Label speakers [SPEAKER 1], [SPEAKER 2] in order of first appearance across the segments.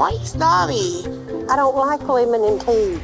[SPEAKER 1] Why you snobby?
[SPEAKER 2] I don't like women in tea.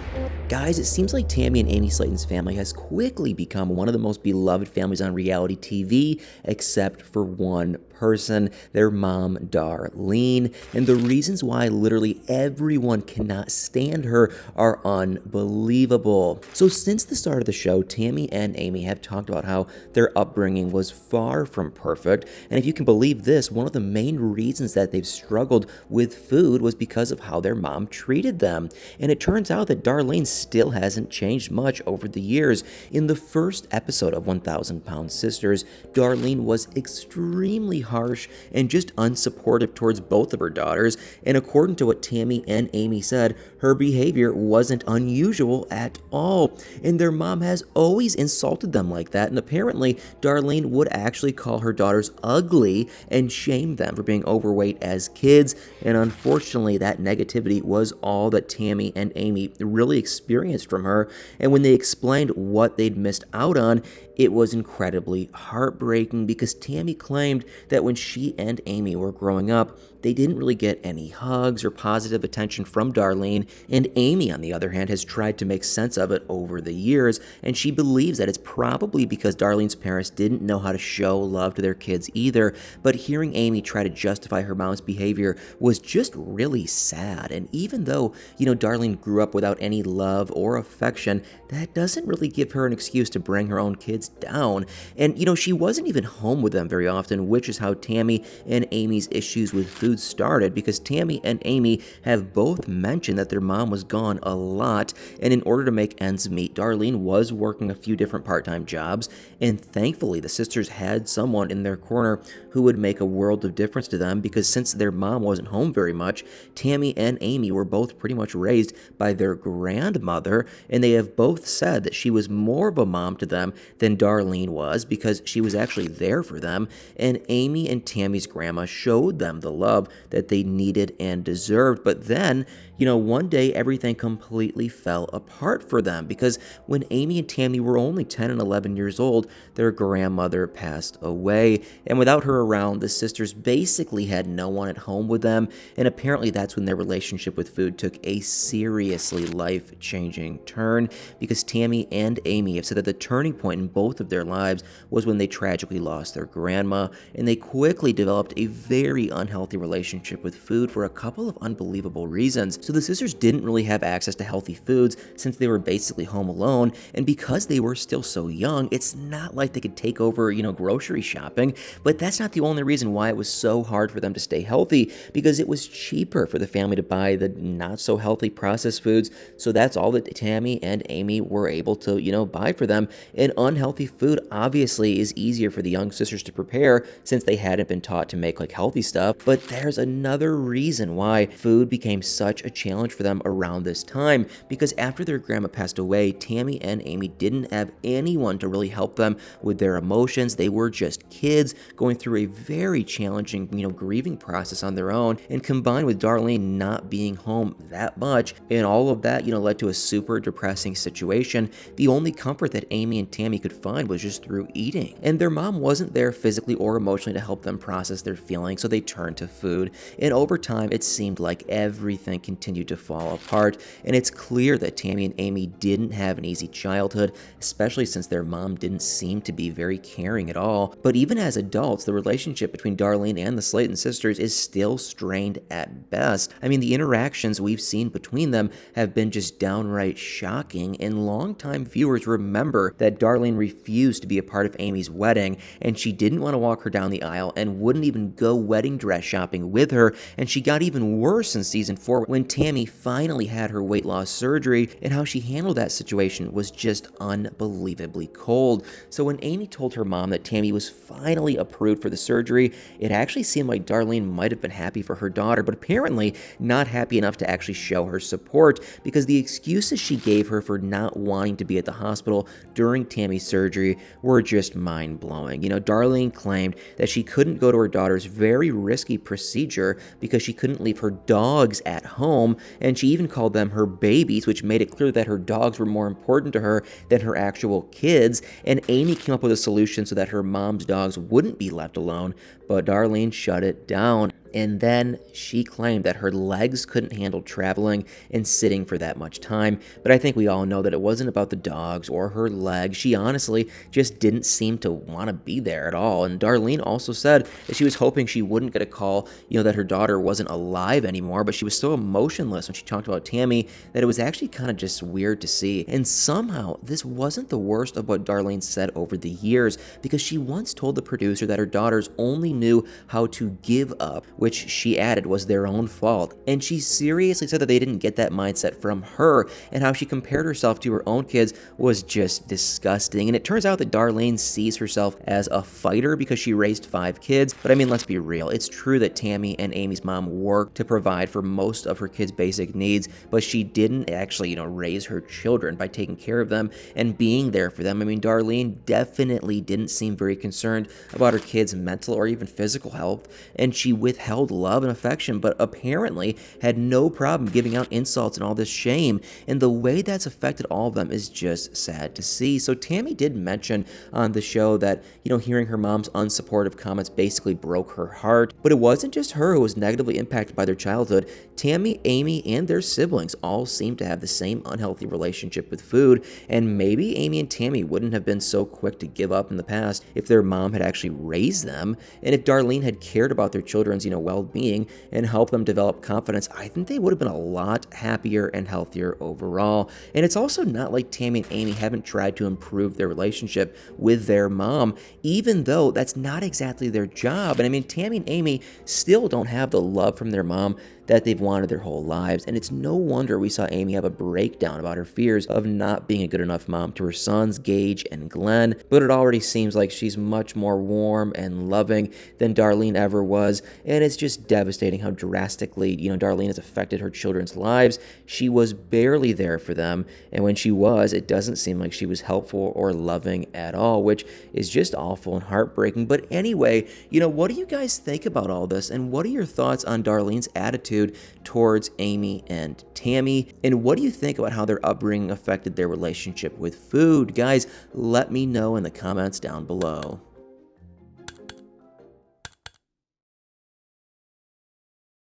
[SPEAKER 3] Guys, it seems like Tammy and Amy Slayton's family has quickly become one of the most beloved families on reality TV, except for one person, their mom, Darlene. And the reasons why literally everyone cannot stand her are unbelievable. So since the start of the show, Tammy and Amy have talked about how their upbringing was far from perfect. And if you can believe this, one of the main reasons that they've struggled with food was because of how their mom treated them. And it turns out that Darlene still hasn't changed much over the years. In the first episode of 1,000 Pound Sisters, Darlene was extremely harsh and just unsupportive towards both of her daughters, and according to what Tammy and Amy said, her behavior wasn't unusual at all, and their mom has always insulted them like that, and apparently Darlene would actually call her daughters ugly and shame them for being overweight as kids, and unfortunately that negativity was all that Tammy and Amy really experienced from her, and when they explained what they'd missed out on, it was incredibly heartbreaking because Tammy claimed that when she and Amy were growing up, they didn't really get any hugs or positive attention from Darlene, and Amy, on the other hand, has tried to make sense of it over the years, and she believes that it's probably because Darlene's parents didn't know how to show love to their kids either, but hearing Amy try to justify her mom's behavior was just really sad, and even though, Darlene grew up without any love or affection, that doesn't really give her an excuse to bring her own kids down, and she wasn't even home with them very often, which is how Tammy and Amy's issues with food started, because Tammy and Amy have both mentioned that their mom was gone a lot, and in order to make ends meet, Darlene was working a few different part-time jobs, and thankfully the sisters had someone in their corner who would make a world of difference to them, because since their mom wasn't home very much, Tammy and Amy were both pretty much raised by their grandmother, and they have both said that she was more of a mom to them than Darlene was, because she was actually there for them, and Amy and Tammy's grandma showed them the love that they needed and deserved. But then, one day everything completely fell apart for them, because when Amy and Tammy were only 10 and 11 years old, their grandmother passed away, and without her around, the sisters basically had no one at home with them, and apparently that's when their relationship with food took a seriously life-changing turn, because Tammy and Amy have said that the turning point in both of their lives was when they tragically lost their grandma, and they quickly developed a very unhealthy relationship with food for a couple of unbelievable reasons. So the sisters didn't really have access to healthy foods since they were basically home alone, and because they were still so young, it's not like they could take over, grocery shopping, but that's not the only reason why it was so hard for them to stay healthy, because it was cheaper for the family to buy the not so healthy processed foods, so that's all that Tammy and Amy were able to, buy for them, and unhealthy food obviously is easier for the young sisters to prepare since they hadn't been taught to make healthy stuff. But there's another reason why food became such a challenge for them around this time, because after their grandma passed away, Tammy and Amy didn't have anyone to really help them with their emotions. They were just kids going through a very challenging, grieving process on their own, and combined with Darlene not being home that much, and all of that, led to a super depressing situation. The only comfort that Amy and Tammy could find was just through eating, and their mom wasn't there physically or emotionally to help them process their feelings, so they turned to food, and over time it seemed like everything continued to fall apart, and it's clear that Tammy and Amy didn't have an easy childhood, especially since their mom didn't seem to be very caring at all. But even as adults, the relationship between Darlene and the Slayton sisters is still strained at best. I mean, the interactions we've seen between them have been just downright shocking, and longtime viewers remember that Darlene refused to be a part of Amy's wedding, and she didn't want to walk her down the aisle and wouldn't even go wedding dress shopping with her, and she got even worse in season 4 when Tammy finally had her weight loss surgery, and how she handled that situation was just unbelievably cold. So when Amy told her mom that Tammy was finally approved for the surgery, it actually seemed like Darlene might have been happy for her daughter, but apparently not happy enough to actually show her support, because the excuses she gave her for not wanting to be at the hospital during Tammy's surgery were just mind-blowing. Darlene claimed that she couldn't go to her daughter's very risky procedure because she couldn't leave her dogs at home, and she even called them her babies, which made it clear that her dogs were more important to her than her actual kids, and Amy came up with a solution so that her mom's dogs wouldn't be left alone, but Darlene shut it down. And then she claimed that her legs couldn't handle traveling and sitting for that much time. But I think we all know that it wasn't about the dogs or her legs. She honestly just didn't seem to want to be there at all. And Darlene also said that she was hoping she wouldn't get a call, that her daughter wasn't alive anymore, but she was so emotionless when she talked about Tammy that it was actually kind of just weird to see. And somehow, this wasn't the worst of what Darlene said over the years, because she once told the producer that her daughters only knew how to give up, which she added was their own fault. And she seriously said that they didn't get that mindset from her, and how she compared herself to her own kids was just disgusting. And it turns out that Darlene sees herself as a fighter because she raised 5 kids. But I mean, let's be real. It's true that Tammy and Amy's mom worked to provide for most of her kids' basic needs, but she didn't actually, raise her children by taking care of them and being there for them. I mean, Darlene definitely didn't seem very concerned about her kids' mental or even physical health, and she withheld love and affection, but apparently had no problem giving out insults and all this shame. And the way that's affected all of them is just sad to see. So Tammy did mention on the show that, hearing her mom's unsupportive comments basically broke her heart. But it wasn't just her who was negatively impacted by their childhood. Tammy, Amy, and their siblings all seem to have the same unhealthy relationship with food, and maybe Amy and Tammy wouldn't have been so quick to give up in the past if their mom had actually raised them, and if Darlene had cared about their children's, well-being and helped them develop confidence. I think they would have been a lot happier and healthier overall. And it's also not like Tammy and Amy haven't tried to improve their relationship with their mom, even though that's not exactly their job. And I mean, Tammy and Amy still don't have the love from their mom that they've wanted their whole lives, and it's no wonder we saw Amy have a breakdown about her fears of not being a good enough mom to her sons, Gage and Glenn. But it already seems like she's much more warm and loving than Darlene ever was, and it's just devastating how drastically, Darlene has affected her children's lives. She was barely there for them, and when she was, it doesn't seem like she was helpful or loving at all, which is just awful and heartbreaking. But anyway, what do you guys think about all this, and what are your thoughts on Darlene's attitude towards Amy and Tammy? And what do you think about how their upbringing affected their relationship with food? Guys, let me know in the comments down below.